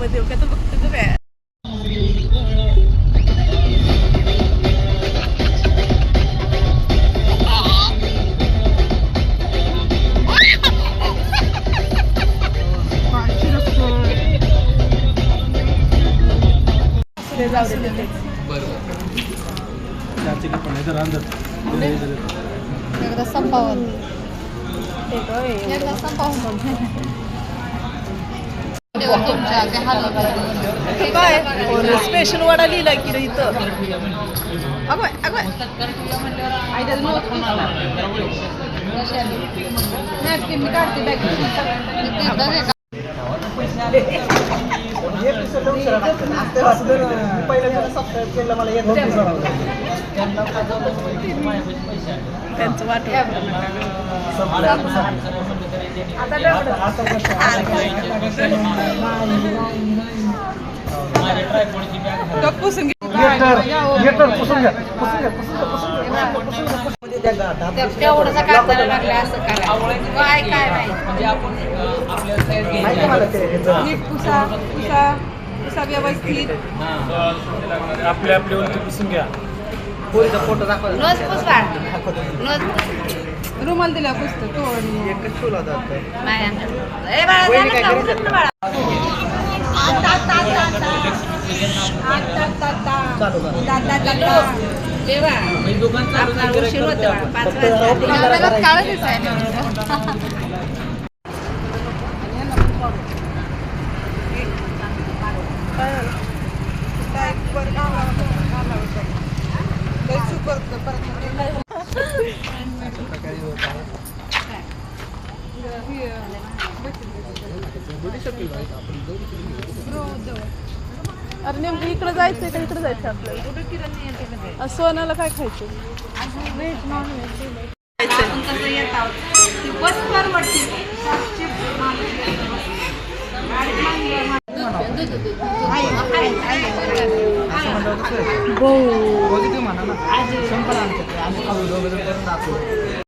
देऊ का तर बघतो काय एकदा संपावून एकदा संपावून काय स्पेशल वडा लिहिला की रे इथं अगं अगं मी काढते बॅग त्यांचं वाटत पुसून तेवढंच काढायला लागलं असं करायचं काय काय नाही नीट पुसा पुसा पुसा व्यवस्थित आपले आपले वरती पुसून घ्या. नोज पुसवा नोज रुमाल दिला पुसतो तो ए बाळा देवा आपला उशीर होतो 5 वाजता काळ दिसायला अरे नेमकं इकडं जायचंय का इकडं जायचं आपल्याला सोनाला काय खायचं पॉझिटिव्ह म्हणा ना.